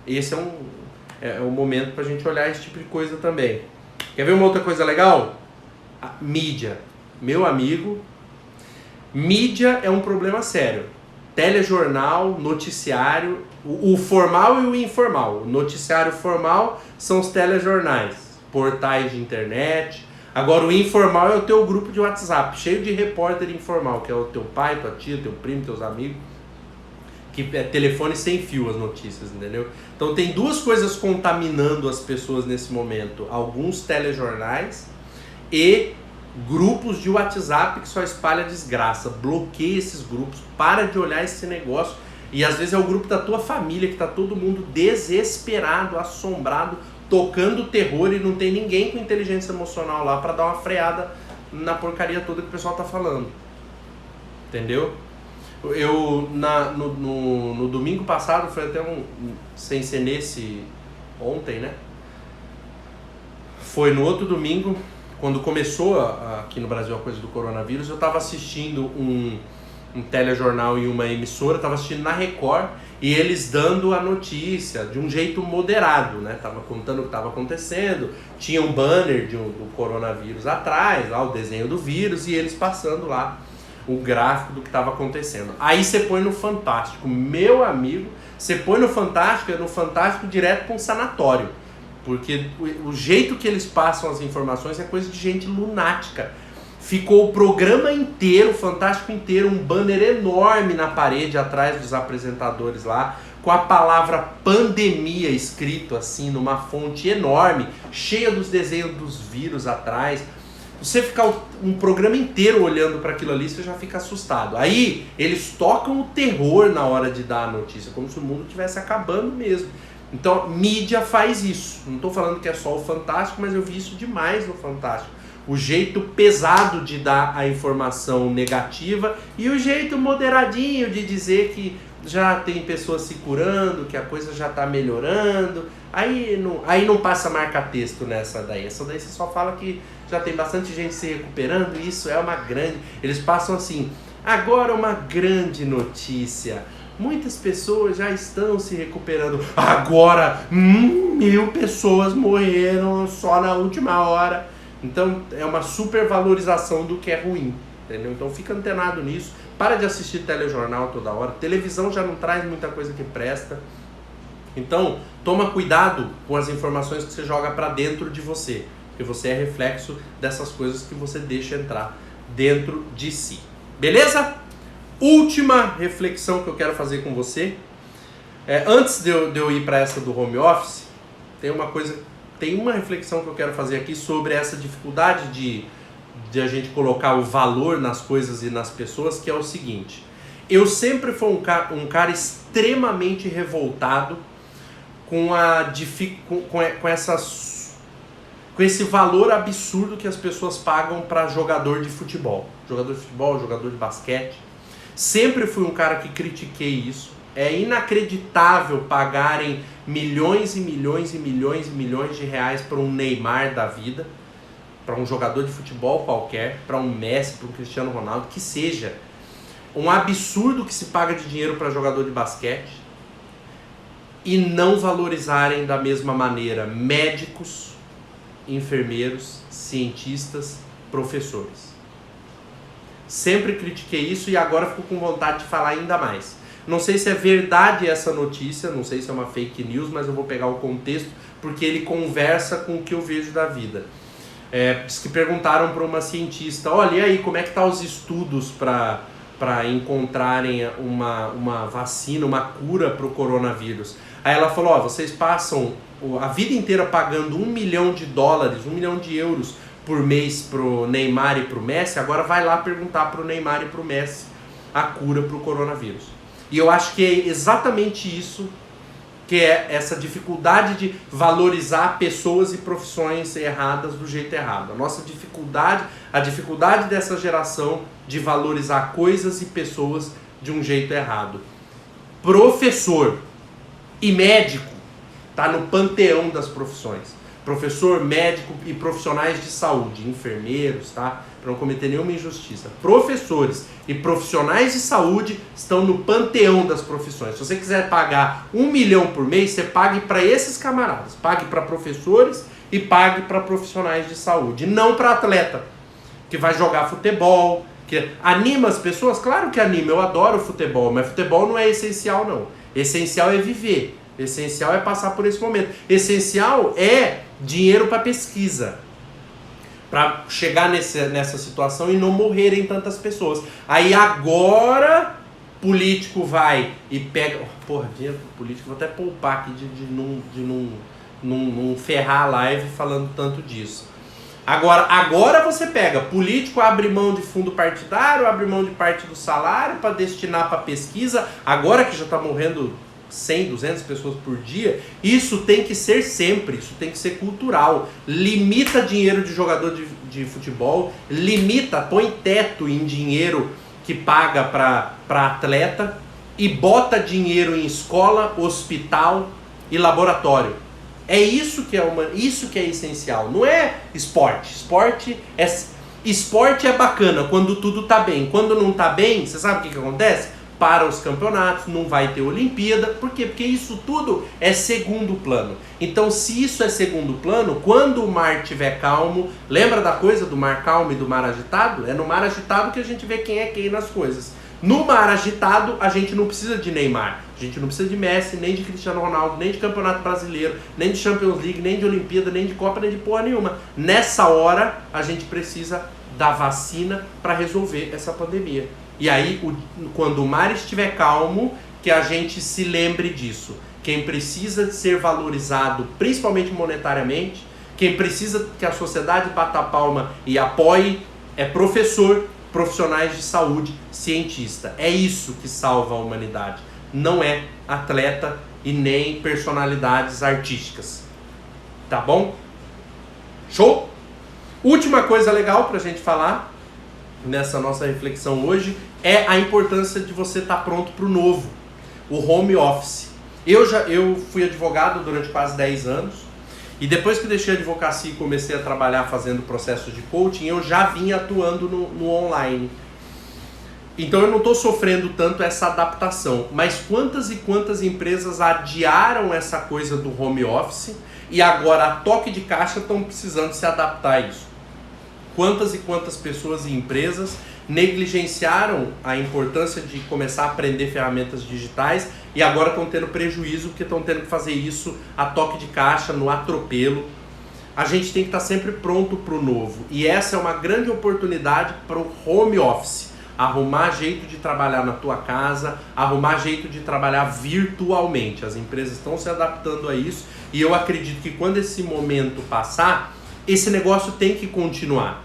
Esse é um momento para a gente olhar esse tipo de coisa também. Quer ver uma outra coisa legal? A mídia. Meu amigo, mídia é um problema sério. Telejornal, noticiário, o formal e o informal. O noticiário formal são os telejornais, portais de internet. Agora o informal é o teu grupo de WhatsApp, cheio de repórter informal, que é o teu pai, tua tia, teu primo, teus amigos. Que é telefone sem fio as notícias, entendeu? Então tem duas coisas contaminando as pessoas nesse momento. Alguns telejornais e grupos de WhatsApp que só espalha desgraça. Bloqueia esses grupos, para de olhar esse negócio. E às vezes é o grupo da tua família que tá todo mundo desesperado, assombrado, tocando terror e não tem ninguém com inteligência emocional lá para dar uma freada na porcaria toda que o pessoal tá falando. Entendeu? No domingo passado, foi até sem ser nesse ontem, né? Foi no outro domingo, quando começou aqui no Brasil a coisa do coronavírus, eu estava assistindo um telejornal em uma emissora, estava assistindo na Record, e eles dando a notícia de um jeito moderado, né? Tava contando o que estava acontecendo, tinha um banner do coronavírus atrás, lá o desenho do vírus, e eles passando lá o gráfico do que estava acontecendo. Aí você põe no Fantástico, meu amigo, você põe no Fantástico direto para um sanatório, porque o jeito que eles passam as informações é coisa de gente lunática. Ficou o programa inteiro, o Fantástico inteiro, um banner enorme na parede atrás dos apresentadores lá, com a palavra pandemia escrito assim numa fonte enorme, cheia dos desenhos dos vírus atrás. Você ficar um programa inteiro olhando para aquilo ali, você já fica assustado. Aí eles tocam o terror na hora de dar a notícia, como se o mundo estivesse acabando mesmo. Então, mídia faz isso. Não estou falando que é só o Fantástico, mas eu vi isso demais no Fantástico. O jeito pesado de dar a informação negativa e o jeito moderadinho de dizer que já tem pessoas se curando, que a coisa já está melhorando. Aí não passa marca-texto nessa daí. Essa daí você só fala que já tem bastante gente se recuperando e isso é uma grande... Eles passam assim, agora uma grande notícia. Muitas pessoas já estão se recuperando. Agora, 1000 pessoas morreram só na última hora. Então é uma supervalorização do que é ruim, entendeu? Então fica antenado nisso, para de assistir telejornal toda hora, televisão já não traz muita coisa que presta. Então toma cuidado com as informações que você joga para dentro de você, porque você é reflexo dessas coisas que você deixa entrar dentro de si. Beleza? Última reflexão que eu quero fazer com você. Antes de eu ir para essa do home office, tem uma reflexão que eu quero fazer aqui sobre essa dificuldade de a gente colocar o valor nas coisas e nas pessoas, que é o seguinte. Eu sempre fui um cara extremamente revoltado com esse valor absurdo que as pessoas pagam para jogador de futebol. Jogador de futebol, jogador de basquete. Sempre fui um cara que critiquei isso. É inacreditável pagarem milhões e milhões e milhões e milhões de reais para um Neymar da vida, para um jogador de futebol qualquer, para um Messi, para um Cristiano Ronaldo, que seja. Um absurdo que se paga de dinheiro para jogador de basquete e não valorizarem da mesma maneira médicos, enfermeiros, cientistas, professores. Sempre critiquei isso e agora fico com vontade de falar ainda mais. Não sei se é verdade essa notícia, não sei se é uma fake news, mas eu vou pegar o contexto porque ele conversa com o que eu vejo da vida. Diz que perguntaram para uma cientista, olha, e aí, como é que tá os estudos para encontrarem uma vacina, uma cura para o coronavírus? Aí ela falou, vocês passam a vida inteira pagando $1 milhão, $1 milhão por mês pro Neymar e pro Messi, agora vai lá perguntar pro Neymar e pro Messi a cura pro coronavírus. E eu acho que é exatamente isso que é essa dificuldade de valorizar pessoas e profissões erradas do jeito errado. A dificuldade dessa geração de valorizar coisas e pessoas de um jeito errado. Professor e médico tá no panteão das profissões. Professor, médico e profissionais de saúde, enfermeiros, tá? Para não cometer nenhuma injustiça. Professores e profissionais de saúde estão no panteão das profissões. Se você quiser pagar $1 milhão por mês, você pague para esses camaradas. Pague para professores e pague para profissionais de saúde. Não para atleta, que vai jogar futebol, que anima as pessoas. Claro que anima, eu adoro futebol, mas futebol não é essencial não. Essencial é viver. Essencial é passar por esse momento. Essencial é dinheiro para pesquisa, para chegar nessa situação e não morrerem tantas pessoas. Aí agora político vai e pega... dinheiro pro político, vou até poupar aqui de não ferrar a live falando tanto disso. Agora você pega, político abre mão de fundo partidário, abre mão de parte do salário para destinar para pesquisa, agora que já está morrendo 100, 200 pessoas por dia, isso tem que ser sempre, isso tem que ser cultural. Limita dinheiro de jogador de futebol, põe teto em dinheiro que paga para atleta e bota dinheiro em escola, hospital e laboratório. É isso que é essencial. Não é esporte. Esporte é bacana quando tudo tá bem. Quando não tá bem, você sabe o que acontece? Para os campeonatos, não vai ter Olimpíada. Por quê? Porque isso tudo é segundo plano. Então, se isso é segundo plano, quando o mar estiver calmo, lembra da coisa do mar calmo e do mar agitado? É no mar agitado que a gente vê quem é quem nas coisas. No mar agitado, a gente não precisa de Neymar, a gente não precisa de Messi, nem de Cristiano Ronaldo, nem de Campeonato Brasileiro, nem de Champions League, nem de Olimpíada, nem de Copa, nem de porra nenhuma. Nessa hora, a gente precisa da vacina para resolver essa pandemia. E aí, quando o mar estiver calmo, que a gente se lembre disso. Quem precisa ser valorizado, principalmente monetariamente, quem precisa que a sociedade bata a palma e apoie, é professor, profissionais de saúde, cientista. É isso que salva a humanidade. Não é atleta e nem personalidades artísticas. Tá bom? Show? Última coisa legal pra gente falar nessa nossa reflexão hoje é a importância de você estar pronto para o novo, o home office. Eu fui advogado durante quase 10 anos e depois que deixei a advocacia e comecei a trabalhar fazendo processos de coaching, eu já vinha atuando no online. Então eu não estou sofrendo tanto essa adaptação, mas quantas e quantas empresas adiaram essa coisa do home office e agora a toque de caixa estão precisando se adaptar a isso. Quantas e quantas pessoas e empresas negligenciaram a importância de começar a aprender ferramentas digitais e agora estão tendo prejuízo porque estão tendo que fazer isso a toque de caixa, no atropelo. A gente tem que estar sempre pronto para o novo e essa é uma grande oportunidade para o home office. Arrumar jeito de trabalhar na tua casa, arrumar jeito de trabalhar virtualmente. As empresas estão se adaptando a isso e eu acredito que quando esse momento passar, esse negócio tem que continuar.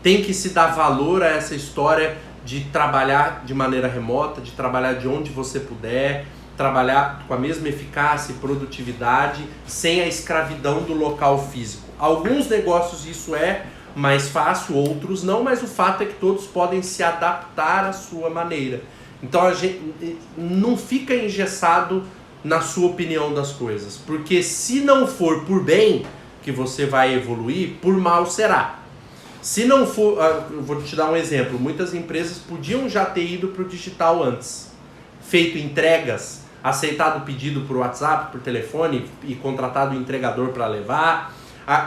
Tem que se dar valor a essa história de trabalhar de maneira remota, de trabalhar de onde você puder, trabalhar com a mesma eficácia e produtividade, sem a escravidão do local físico. Alguns negócios isso é mais fácil, outros não, mas o fato é que todos podem se adaptar à sua maneira. Então a gente não fica engessado na sua opinião das coisas, porque se não for por bem que você vai evoluir, por mal será. Se não for, eu vou te dar um exemplo, muitas empresas podiam já ter ido para o digital antes, feito entregas, aceitado pedido por WhatsApp, por telefone e contratado o entregador para levar.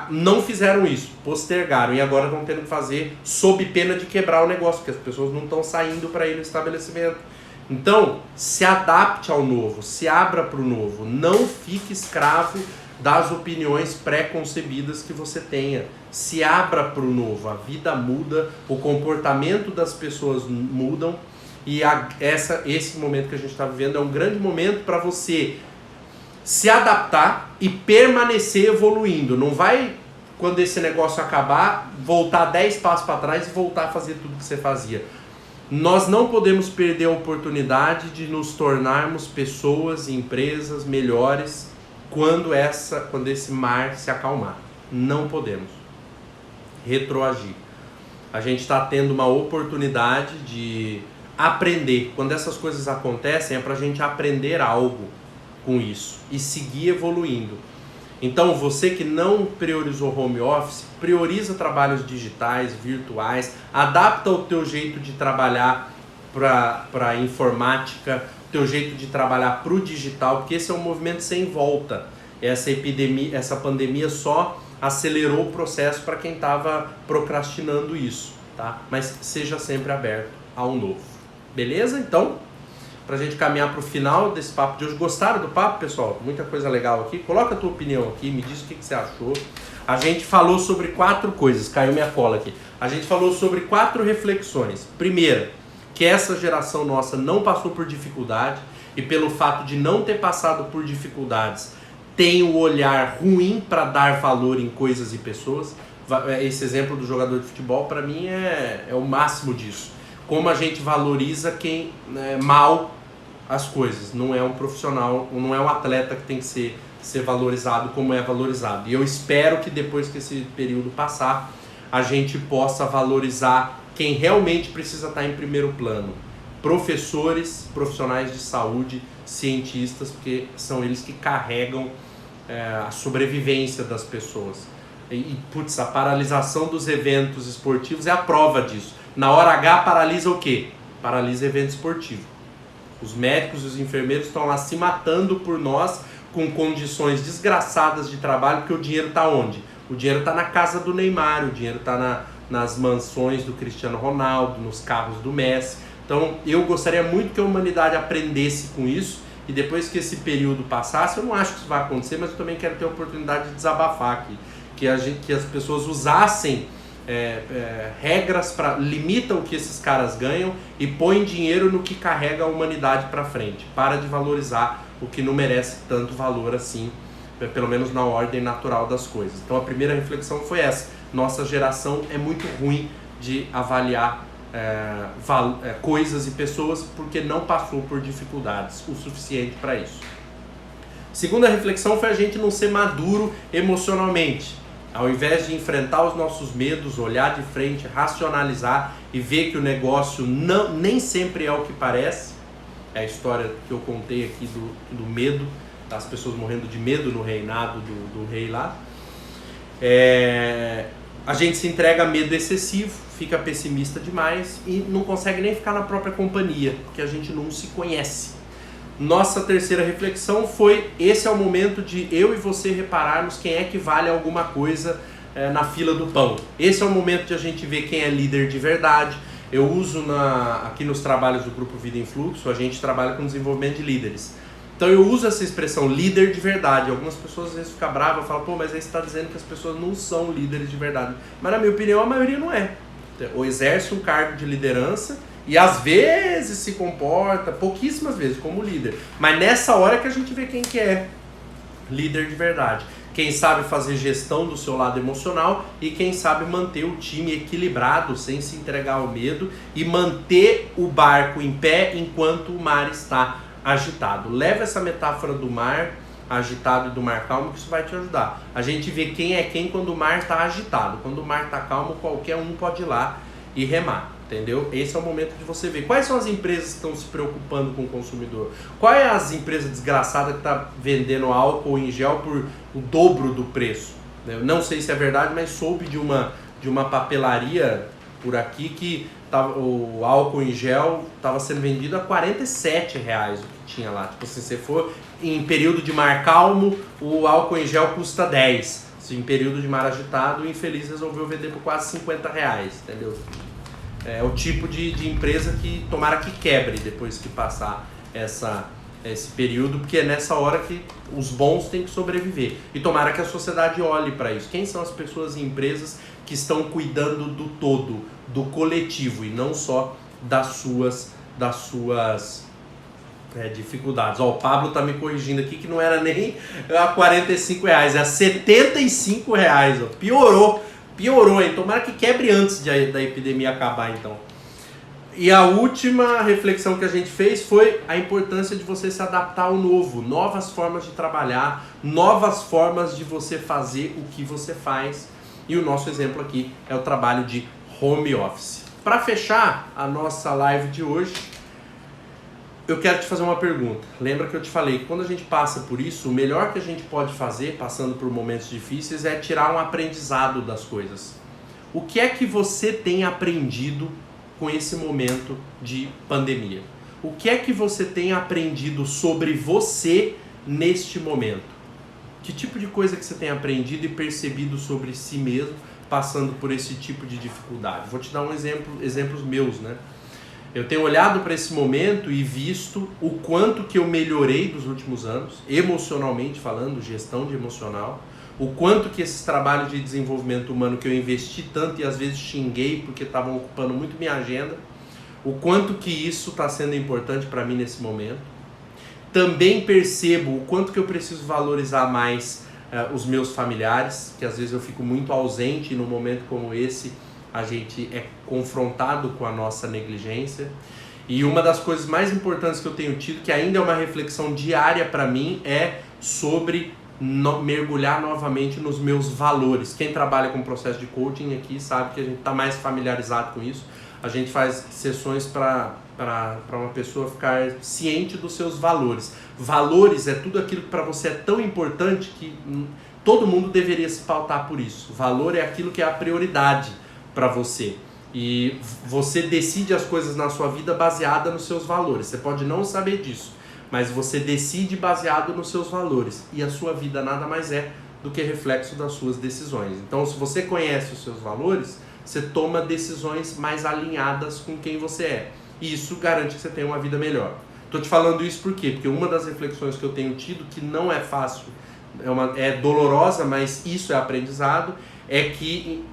Não fizeram isso, postergaram e agora estão tendo que fazer sob pena de quebrar o negócio, porque as pessoas não estão saindo para ir no estabelecimento. Então, se adapte ao novo, se abra para o novo, não fique escravo das opiniões pré-concebidas que você tenha. Se abra para o novo, a vida muda, o comportamento das pessoas mudam e esse momento que a gente está vivendo é um grande momento para você se adaptar e permanecer evoluindo. Não vai, quando esse negócio acabar, voltar 10 passos para trás e voltar a fazer tudo que você fazia. Nós não podemos perder a oportunidade de nos tornarmos pessoas e empresas melhores quando esse mar se acalmar. Não podemos retroagir. A gente está tendo uma oportunidade de aprender. Quando essas coisas acontecem, é para a gente aprender algo com isso e seguir evoluindo. Então, você que não priorizou home office, prioriza trabalhos digitais, virtuais, adapta o teu jeito de trabalhar para a informática, teu jeito de trabalhar para o digital, porque esse é um movimento sem volta. Essa pandemia só acelerou o processo para quem estava procrastinando isso, tá? Mas seja sempre aberto ao novo. Beleza? Então, pra gente caminhar pro final desse papo de hoje. Gostaram do papo, pessoal? Muita coisa legal aqui. Coloca a tua opinião aqui, me diz o que você achou. A gente falou sobre 4 coisas, caiu minha cola aqui. A gente falou sobre 4 reflexões. Primeira, que essa geração nossa não passou por dificuldade e pelo fato de não ter passado por dificuldades, tem o olhar ruim para dar valor em coisas e pessoas. Esse exemplo do jogador de futebol, para mim, é o máximo disso. Como a gente valoriza quem mal as coisas. Não é um profissional, não é um atleta que tem que ser valorizado como é valorizado. E eu espero que depois que esse período passar, a gente possa valorizar quem realmente precisa estar em primeiro plano? Professores, profissionais de saúde, cientistas, porque são eles que carregam a sobrevivência das pessoas. Putz, a paralisação dos eventos esportivos é a prova disso. Na hora H paralisa o quê? Paralisa evento esportivo. Os médicos e os enfermeiros estão lá se matando por nós com condições desgraçadas de trabalho, porque o dinheiro está onde? O dinheiro está na casa do Neymar, o dinheiro está nas mansões do Cristiano Ronaldo, nos carros do Messi. Então eu gostaria muito que a humanidade aprendesse com isso, e depois que esse período passasse, eu não acho que isso vai acontecer, mas eu também quero ter a oportunidade de desabafar aqui, que as pessoas usassem regras para limitar o que esses caras ganham e põem dinheiro no que carrega a humanidade para frente. Para de valorizar o que não merece tanto valor assim, pelo menos na ordem natural das coisas. Então a primeira reflexão foi essa: nossa geração é muito ruim de avaliar coisas e pessoas porque não passou por dificuldades o suficiente para isso. Segunda reflexão foi a gente não ser maduro emocionalmente. Ao invés de enfrentar os nossos medos, olhar de frente, racionalizar e ver que o negócio nem sempre é o que parece. É a história que eu contei aqui do medo, das pessoas morrendo de medo no reinado do rei lá. A gente se entrega a medo excessivo, fica pessimista demais e não consegue nem ficar na própria companhia, porque a gente não se conhece. Nossa terceira reflexão foi: esse é o momento de eu e você repararmos quem é que vale alguma coisa na fila do pão. Esse é o momento de a gente ver quem é líder de verdade. Eu uso aqui nos trabalhos do Grupo Vida em Fluxo, a gente trabalha com desenvolvimento de líderes. Então eu uso essa expressão, líder de verdade. Algumas pessoas às vezes ficam bravas e falam: pô, mas aí você está dizendo que as pessoas não são líderes de verdade. Mas na minha opinião a maioria não é. Ou exerce um cargo de liderança e às vezes se comporta, pouquíssimas vezes, como líder. Mas nessa hora que a gente vê quem que é líder de verdade. Quem sabe fazer gestão do seu lado emocional e quem sabe manter o time equilibrado, sem se entregar ao medo, e manter o barco em pé enquanto o mar está agitado. Leva essa metáfora do mar agitado e do mar calmo, que isso vai te ajudar. A gente vê quem é quem quando o mar está agitado. Quando o mar está calmo, qualquer um pode ir lá e remar. Entendeu? Esse é o momento de você ver quais são as empresas que estão se preocupando com o consumidor. Qual é as empresas desgraçadas que estão vendendo álcool em gel por o dobro do preço? Eu não sei se é verdade, mas soube de uma papelaria por aqui que o álcool em gel estava sendo vendido a R$47 o que tinha lá. Tipo, se você for em período de mar calmo, o álcool em gel custa 10. Se em período de mar agitado, o infeliz resolveu vender por quase R$50, entendeu? É o tipo de empresa que tomara que quebre depois que passar esse período, porque é nessa hora que os bons têm que sobreviver. E tomara que a sociedade olhe para isso. Quem são as pessoas e empresas que estão cuidando do todo, do coletivo, e não só das suas dificuldades? Ó, o Pablo tá me corrigindo aqui que não era nem a R$45, é a R$75. Ó. Piorou, hein? Tomara que quebre antes da epidemia acabar, então. E a última reflexão que a gente fez foi a importância de você se adaptar ao novo, novas formas de trabalhar, novas formas de você fazer o que você faz. E o nosso exemplo aqui é o trabalho de home office. Para fechar a nossa live de hoje, eu quero te fazer uma pergunta. Lembra que eu te falei que quando a gente passa por isso, o melhor que a gente pode fazer, passando por momentos difíceis, é tirar um aprendizado das coisas. O que é que você tem aprendido com esse momento de pandemia? O que é que você tem aprendido sobre você neste momento? Que tipo de coisa que você tem aprendido e percebido sobre si mesmo passando por esse tipo de dificuldade? Vou te dar exemplos meus, né? Eu tenho olhado para esse momento e visto o quanto que eu melhorei dos últimos anos, emocionalmente falando, gestão de emocional, o quanto que esses trabalhos de desenvolvimento humano que eu investi tanto e às vezes xinguei porque estavam ocupando muito minha agenda, o quanto que isso está sendo importante para mim nesse momento. Também percebo o quanto que eu preciso valorizar mais os meus familiares, que às vezes eu fico muito ausente e num momento como esse a gente é confrontado com a nossa negligência. E uma das coisas mais importantes que eu tenho tido, que ainda é uma reflexão diária para mim, é sobre mergulhar novamente nos meus valores. Quem trabalha com processo de coaching aqui sabe que a gente está mais familiarizado com isso. a gente faz sessões para uma pessoa ficar ciente dos seus valores. Valores é tudo aquilo que para você é tão importante que todo mundo deveria se pautar por isso. Valor é aquilo que é a prioridade para você. E você decide as coisas na sua vida baseada nos seus valores. Você pode não saber disso, mas você decide baseado nos seus valores. E a sua vida nada mais é do que reflexo das suas decisões. Então, se você conhece os seus valores, você toma decisões mais alinhadas com quem você é. E isso garante que você tenha uma vida melhor. Tô te falando isso por quê? Porque uma das reflexões que eu tenho tido, que não é fácil, é dolorosa, mas isso é aprendizado, é que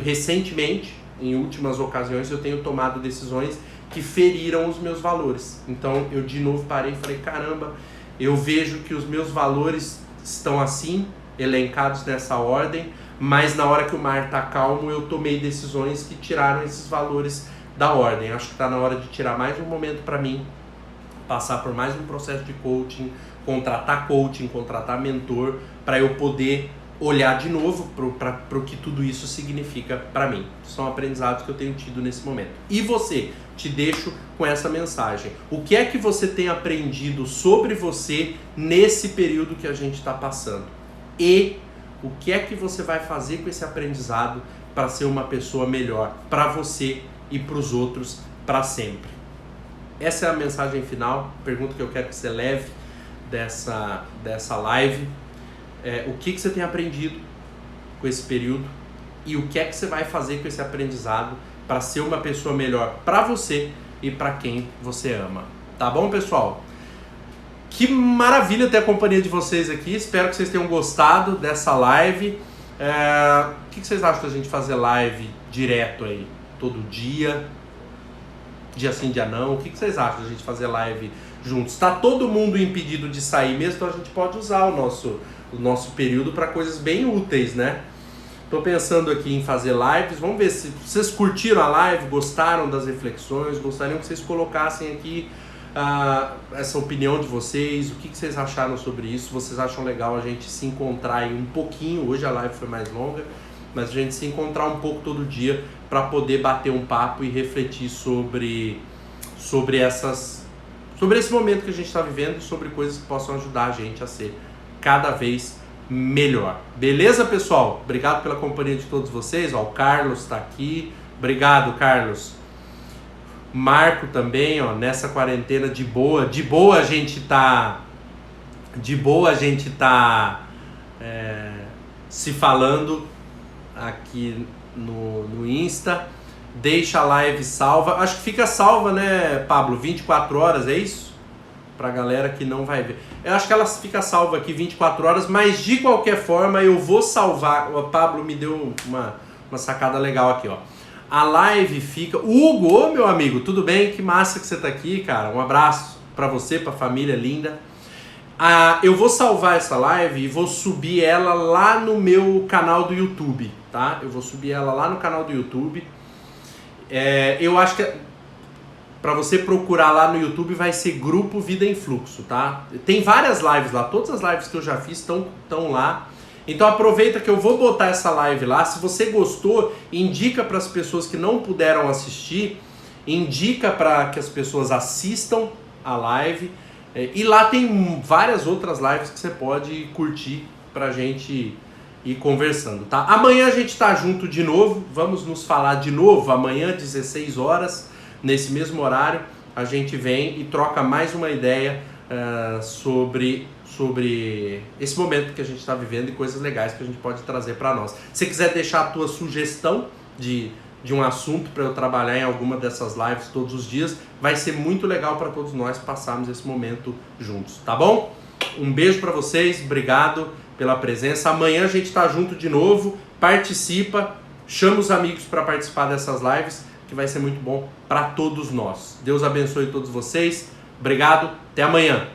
recentemente, em últimas ocasiões, eu tenho tomado decisões que feriram os meus valores. Então eu de novo parei e falei, caramba, eu vejo que os meus valores estão assim, elencados nessa ordem, mas na hora que o mar está calmo eu tomei decisões que tiraram esses valores da ordem. Acho que está na hora de tirar mais um momento para mim, passar por mais um processo de coaching, contratar mentor, para eu poder olhar de novo para o que tudo isso significa para mim. São aprendizados que eu tenho tido nesse momento. E você? Te deixo com essa mensagem. O que é que você tem aprendido sobre você nesse período que a gente está passando? E o que é que você vai fazer com esse aprendizado para ser uma pessoa melhor para você e para os outros para sempre? Essa é a mensagem final, pergunta que eu quero que você leve dessa live. O que você tem aprendido com esse período e o que é que você vai fazer com esse aprendizado para ser uma pessoa melhor para você e para quem você ama. Tá bom, pessoal? Que maravilha ter a companhia de vocês aqui, espero que vocês tenham gostado dessa live. O que vocês acham da gente fazer live direto aí, todo dia sim, dia não? O que vocês acham da gente fazer live juntos? Está todo mundo impedido de sair mesmo, então a gente pode usar o nosso período para coisas bem úteis, né? Estou pensando aqui em fazer lives, vamos ver se vocês curtiram a live, gostaram das reflexões, gostariam que vocês colocassem aqui essa opinião de vocês, o que vocês acharam sobre isso, vocês acham legal a gente se encontrar aí um pouquinho, hoje a live foi mais longa, mas a gente se encontrar um pouco todo dia para poder bater um papo e refletir sobre esse momento que a gente está vivendo e sobre coisas que possam ajudar a gente a ser cada vez melhor. Beleza, pessoal? Obrigado pela companhia de todos vocês. O Carlos está aqui. Obrigado, Carlos. Marco também, nessa quarentena de boa a gente tá se falando aqui no Insta. Deixa a live salva. Acho que fica salva, né, Pablo? 24 horas, é isso? Pra galera que não vai ver. Eu acho que ela fica salva aqui 24 horas, mas de qualquer forma eu vou salvar. O Pablo me deu uma sacada legal aqui, ó. A live fica... Hugo, meu amigo, tudo bem? Que massa que você tá aqui, cara. Um abraço pra você, pra família linda. Eu vou salvar essa live e vou subir ela lá no meu canal do YouTube, tá? Eu vou subir ela lá no canal do YouTube. Eu acho que para você procurar lá no YouTube vai ser Grupo Vida em Fluxo, tá? Tem várias lives lá, todas as lives que eu já fiz estão lá. Então aproveita que eu vou botar essa live lá. Se você gostou, indica para as pessoas que não puderam assistir, indica para que as pessoas assistam a live. E lá tem várias outras lives que você pode curtir pra gente ir conversando, tá? Amanhã a gente tá junto de novo, vamos nos falar de novo amanhã, 16 horas, nesse mesmo horário, a gente vem e troca mais uma ideia sobre esse momento que a gente está vivendo e coisas legais que a gente pode trazer para nós. Se quiser deixar a tua sugestão de um assunto para eu trabalhar em alguma dessas lives todos os dias, vai ser muito legal para todos nós passarmos esse momento juntos, tá bom? Um beijo para vocês, obrigado pela presença. Amanhã a gente está junto de novo, participa, chama os amigos para participar dessas lives, que vai ser muito bom para todos nós. Deus abençoe todos vocês, obrigado, até amanhã.